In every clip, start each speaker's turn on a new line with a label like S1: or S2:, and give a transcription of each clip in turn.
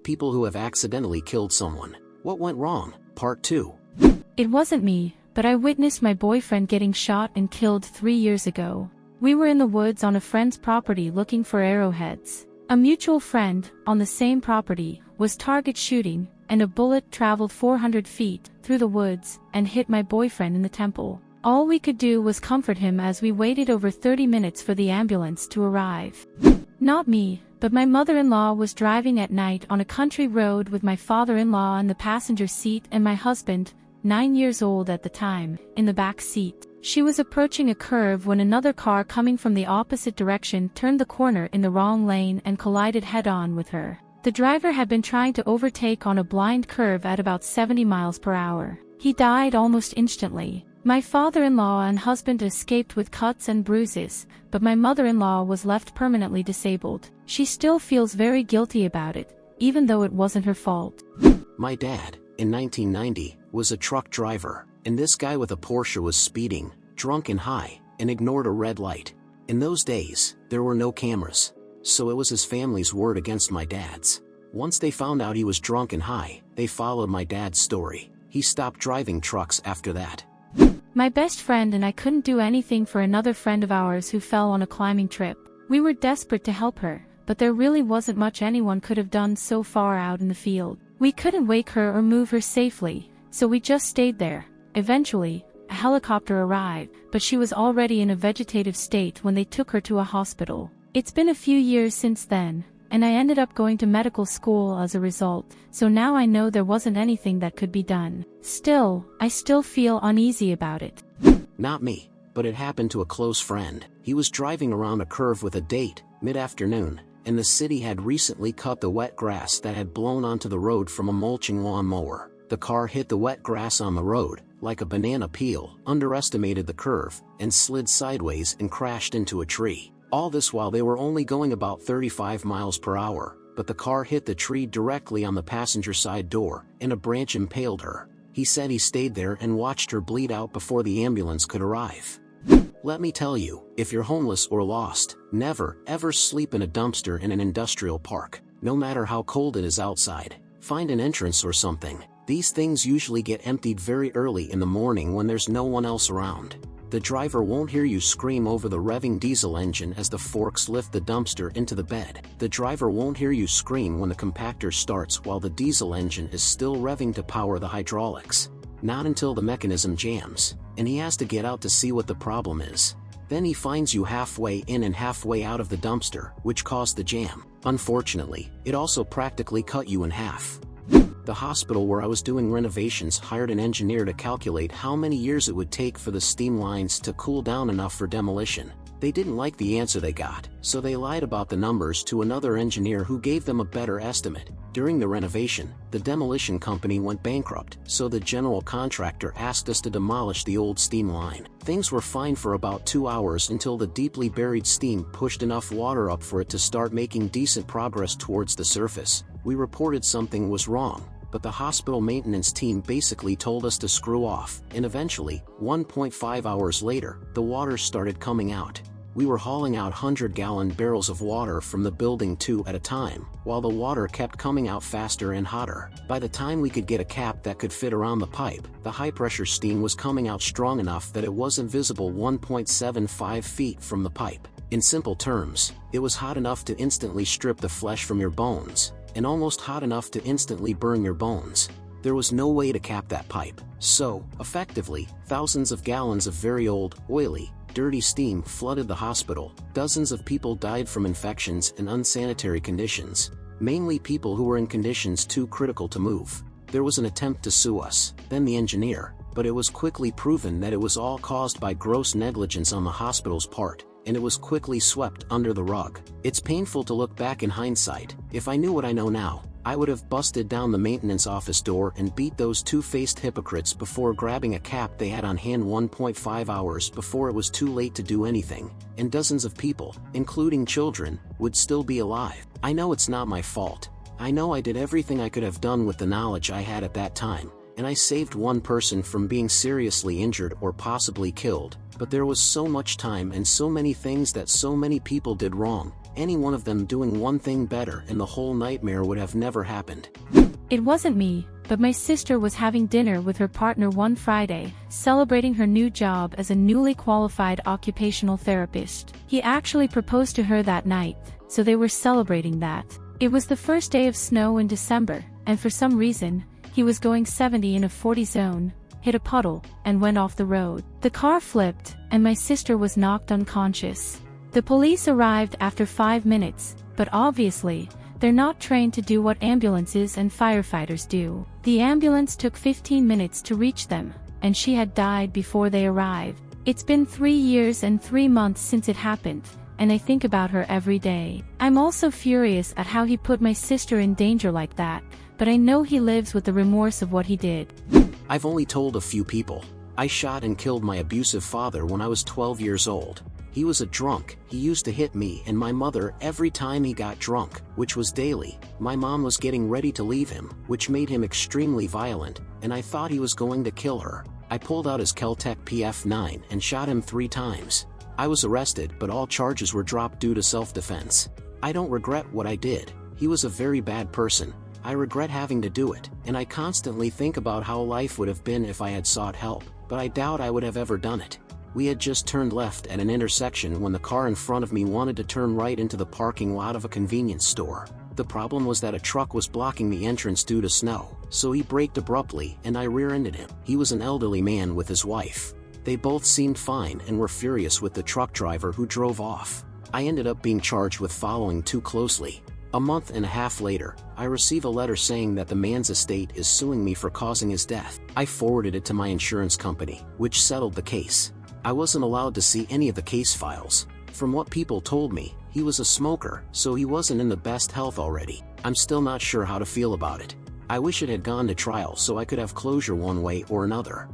S1: people who have accidentally killed someone. What went wrong? Part 2.
S2: It wasn't me, but I witnessed my boyfriend getting shot and killed 3 years ago. We were in the woods on a friend's property looking for arrowheads. A mutual friend, on the same property, was target shooting, and a bullet traveled 400 feet through the woods and hit my boyfriend in the temple. All we could do was comfort him as we waited over 30 minutes for the ambulance to arrive. Not me, but my mother-in-law was driving at night on a country road with my father-in-law in the passenger seat and my husband, 9 years old at the time, in the back seat. She was approaching a curve when another car coming from the opposite direction turned the corner in the wrong lane and collided head-on with her. The driver had been trying to overtake on a blind curve at about 70 miles per hour. He died almost instantly. My father-in-law and husband escaped with cuts and bruises, but my mother-in-law was left permanently disabled. She still feels very guilty about it, even though it wasn't her fault.
S1: My dad, in 1990, was a truck driver, and this guy with a Porsche was speeding, drunk and high, and ignored a red light. In those days, there were no cameras, so it was his family's word against my dad's. Once they found out he was drunk and high, they followed my dad's story. He stopped driving trucks after that.
S2: My best friend and I couldn't do anything for another friend of ours who fell on a climbing trip. We were desperate to help her, but there really wasn't much anyone could have done so far out in the field. We couldn't wake her or move her safely, so we just stayed there. Eventually, a helicopter arrived, but she was already in a vegetative state when they took her to a hospital. It's been a few years since then, and I ended up going to medical school as a result, so now I know there wasn't anything that could be done. Still, I still feel uneasy about it.
S1: Not me, but it happened to a close friend. He was driving around a curve with a date, mid-afternoon, and the city had recently cut the wet grass that had blown onto the road from a mulching lawnmower. The car hit the wet grass on the road, like a banana peel, underestimated the curve, and slid sideways and crashed into a tree. All this while they were only going about 35 miles per hour, but the car hit the tree directly on the passenger side door, and a branch impaled her. He said he stayed there and watched her bleed out before the ambulance could arrive. Let me tell you, if you're homeless or lost, never, ever sleep in a dumpster in an industrial park. No matter how cold it is outside, find an entrance or something. These things usually get emptied very early in the morning when there's no one else around. The driver won't hear you scream over the revving diesel engine as the forks lift the dumpster into the bed. The driver won't hear you scream when the compactor starts while the diesel engine is still revving to power the hydraulics. Not until the mechanism jams, and he has to get out to see what the problem is. Then he finds you halfway in and halfway out of the dumpster, which caused the jam. Unfortunately, it also practically cut you in half. The hospital where I was doing renovations hired an engineer to calculate how many years it would take for the steam lines to cool down enough for demolition. They didn't like the answer they got, so they lied about the numbers to another engineer who gave them a better estimate. During the renovation, the demolition company went bankrupt, so the general contractor asked us to demolish the old steam line. Things were fine for about 2 hours until the deeply buried steam pushed enough water up for it to start making decent progress towards the surface. We reported something was wrong, but the hospital maintenance team basically told us to screw off, and eventually, 1.5 hours later, the water started coming out. We were hauling out 100-gallon barrels of water from the building 2 at a time, while the water kept coming out faster and hotter. By the time we could get a cap that could fit around the pipe, the high-pressure steam was coming out strong enough that it wasn't visible 1.75 feet from the pipe. In simple terms, it was hot enough to instantly strip the flesh from your bones, and almost hot enough to instantly burn your bones. There was no way to cap that pipe, so, effectively, thousands of gallons of very old, oily, dirty steam flooded the hospital. Dozens of people died from infections and unsanitary conditions, mainly people who were in conditions too critical to move. There was an attempt to sue us, then the engineer, but it was quickly proven that it was all caused by gross negligence on the hospital's part, and it was quickly swept under the rug. It's painful to look back in hindsight. If I knew what I know now, I would have busted down the maintenance office door and beat those two-faced hypocrites before grabbing a cap they had on hand 1.5 hours before it was too late to do anything, and dozens of people, including children, would still be alive. I know it's not my fault. I know I did everything I could have done with the knowledge I had at that time, and I saved one person from being seriously injured or possibly killed, But there was so much time and so many things that so many people did wrong, any one of them doing one thing better and the whole nightmare would have never happened.
S2: It wasn't me, but my sister was having dinner with her partner one Friday, celebrating her new job as a newly qualified occupational therapist. He actually proposed to her that night, so they were celebrating that. It was the first day of snow in December, and for some reason, he was going 70 in a 40 zone, hit a puddle, and went off the road. The car flipped, and my sister was knocked unconscious. The police arrived after 5 minutes, but obviously, they're not trained to do what ambulances and firefighters do. The ambulance took 15 minutes to reach them, and she had died before they arrived. It's been 3 years and 3 months since it happened, and I think about her every day. I'm also furious at how he put my sister in danger like that, but I know he lives with the remorse of what he did.
S1: I've only told a few people. I shot and killed my abusive father when I was 12 years old. He was a drunk, he used to hit me and my mother every time he got drunk, which was daily. My mom was getting ready to leave him, which made him extremely violent, and I thought he was going to kill her. I pulled out his Kel-Tec PF9 and shot him 3 times. I was arrested, but all charges were dropped due to self-defense. I don't regret what I did. He was a very bad person. I regret having to do it, and I constantly think about how life would have been if I had sought help, but I doubt I would have ever done it. We had just turned left at an intersection when the car in front of me wanted to turn right into the parking lot of a convenience store. The problem was that a truck was blocking the entrance due to snow, so he braked abruptly and I rear-ended him. He was an elderly man with his wife. They both seemed fine and were furious with the truck driver who drove off. I ended up being charged with following too closely. A month and a half later, I receive a letter saying that the man's estate is suing me for causing his death. I forwarded it to my insurance company, which settled the case. I wasn't allowed to see any of the case files. From what people told me, he was a smoker, so he wasn't in the best health already. I'm still not sure how to feel about it. I wish it had gone to trial so I could have closure one way or another.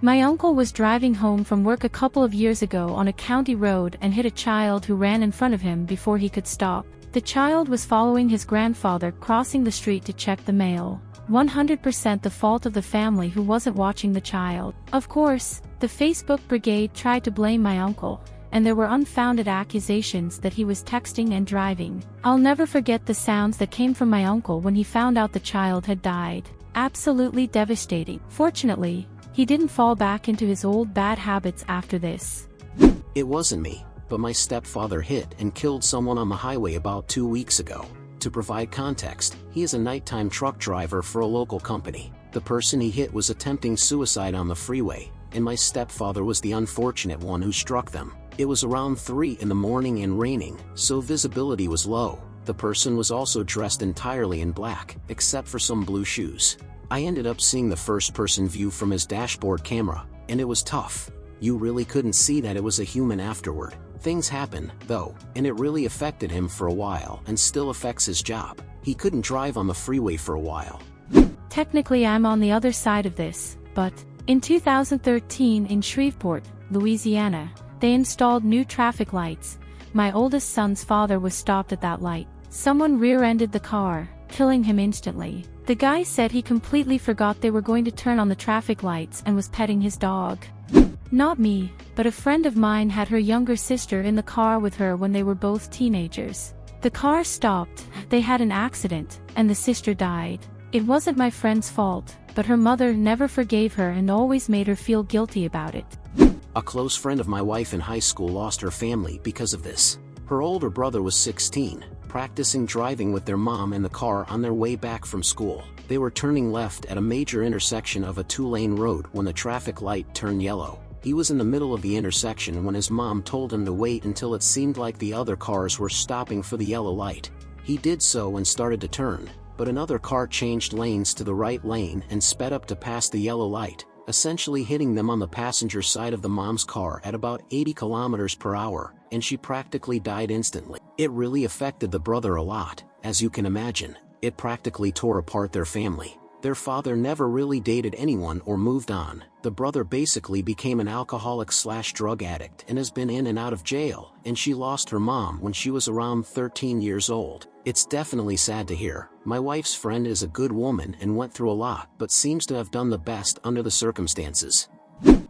S2: My uncle was driving home from work a couple of years ago on a county road and hit a child who ran in front of him before he could stop. The child was following his grandfather crossing the street to check the mail. 100% the fault of the family who wasn't watching the child. Of course, the Facebook brigade tried to blame my uncle, and there were unfounded accusations that he was texting and driving. I'll never forget the sounds that came from my uncle when he found out the child had died. Absolutely devastating. Fortunately, he didn't fall back into his old bad habits after this.
S1: It wasn't me, but my stepfather hit and killed someone on the highway about 2 weeks ago. To provide context, he is a nighttime truck driver for a local company. The person he hit was attempting suicide on the freeway, and my stepfather was the unfortunate one who struck them. It was around 3 in the morning and raining, so visibility was low. The person was also dressed entirely in black, except for some blue shoes. I ended up seeing the first-person view from his dashboard camera, and it was tough. You really couldn't see that it was a human afterward. Things happen, though, and it really affected him for a while and still affects his job. He couldn't drive on the freeway for a while.
S2: Technically I'm on the other side of this, but in 2013 in Shreveport, Louisiana, they installed new traffic lights. My oldest son's father was stopped at that light. Someone rear-ended the car, killing him instantly. The guy said he completely forgot they were going to turn on the traffic lights and was petting his dog. Not me, but a friend of mine had her younger sister in the car with her when they were both teenagers. The car stopped, they had an accident, and the sister died. It wasn't my friend's fault, but her mother never forgave her and always made her feel guilty about it.
S1: A close friend of my wife in high school lost her family because of this. Her older brother was 16, practicing driving with their mom in the car on their way back from school. They were turning left at a major intersection of a 2-lane road when the traffic light turned yellow. He was in the middle of the intersection when his mom told him to wait until it seemed like the other cars were stopping for the yellow light. He did so and started to turn, but another car changed lanes to the right lane and sped up to pass the yellow light, essentially hitting them on the passenger side of the mom's car at about 80 kilometers per hour, and she practically died instantly. It really affected the brother a lot, as you can imagine. It practically tore apart their family. Their father never really dated anyone or moved on. The brother basically became an alcoholic/drug addict and has been in and out of jail, and she lost her mom when she was around 13 years old. It's definitely sad to hear. My wife's friend is a good woman and went through a lot but seems to have done the best under the circumstances.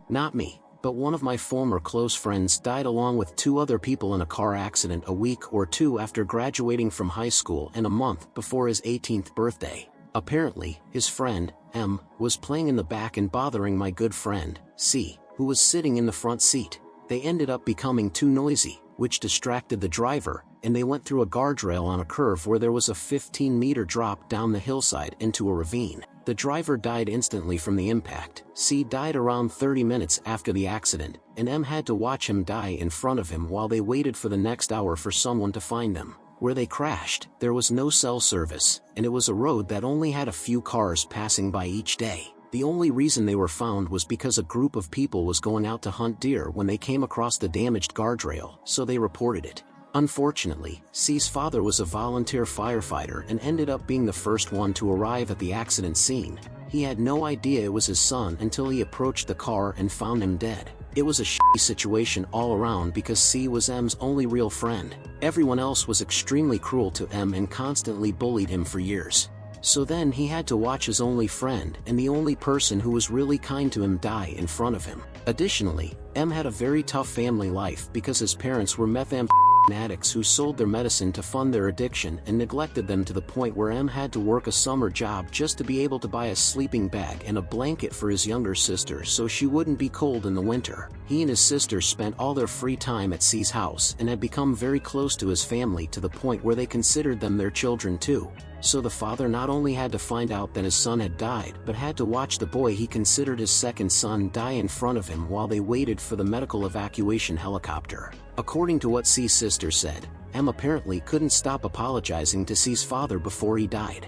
S1: Not me. but one of my former close friends died along with 2 other people in a car accident a week or 2 after graduating from high school and a month before his 18th birthday. Apparently, his friend, M, was playing in the back and bothering my good friend, C, who was sitting in the front seat. They ended up becoming too noisy, which distracted the driver, and they went through a guardrail on a curve where there was a 15-meter drop down the hillside into a ravine. The driver died instantly from the impact. C died around 30 minutes after the accident, and M had to watch him die in front of him while they waited for the next hour for someone to find them. Where they crashed, there was no cell service, and it was a road that only had a few cars passing by each day. The only reason they were found was because a group of people was going out to hunt deer when they came across the damaged guardrail, so they reported it. Unfortunately, C's father was a volunteer firefighter and ended up being the first one to arrive at the accident scene. He had no idea it was his son until he approached the car and found him dead. It was a shitty situation all around because C was M's only real friend. Everyone else was extremely cruel to M and constantly bullied him for years. So then he had to watch his only friend and the only person who was really kind to him die in front of him. Additionally, M had a very tough family life because his parents were methamphetamine addicts who sold their medicine to fund their addiction and neglected them to the point where M had to work a summer job just to be able to buy a sleeping bag and a blanket for his younger sister so she wouldn't be cold in the winter. He and his sister spent all their free time at C's house and had become very close to his family to the point where they considered them their children too. So the father not only had to find out that his son had died but had to watch the boy he considered his second son die in front of him while they waited for the medical evacuation helicopter. According to what C's sister said, M apparently couldn't stop apologizing to C's father before he died.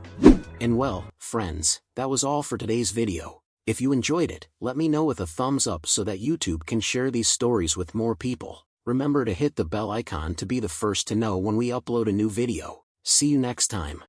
S1: And well, friends, that was all for today's video. If you enjoyed it, let me know with a thumbs up so that YouTube can share these stories with more people. Remember to hit the bell icon to be the first to know when we upload a new video. See you next time.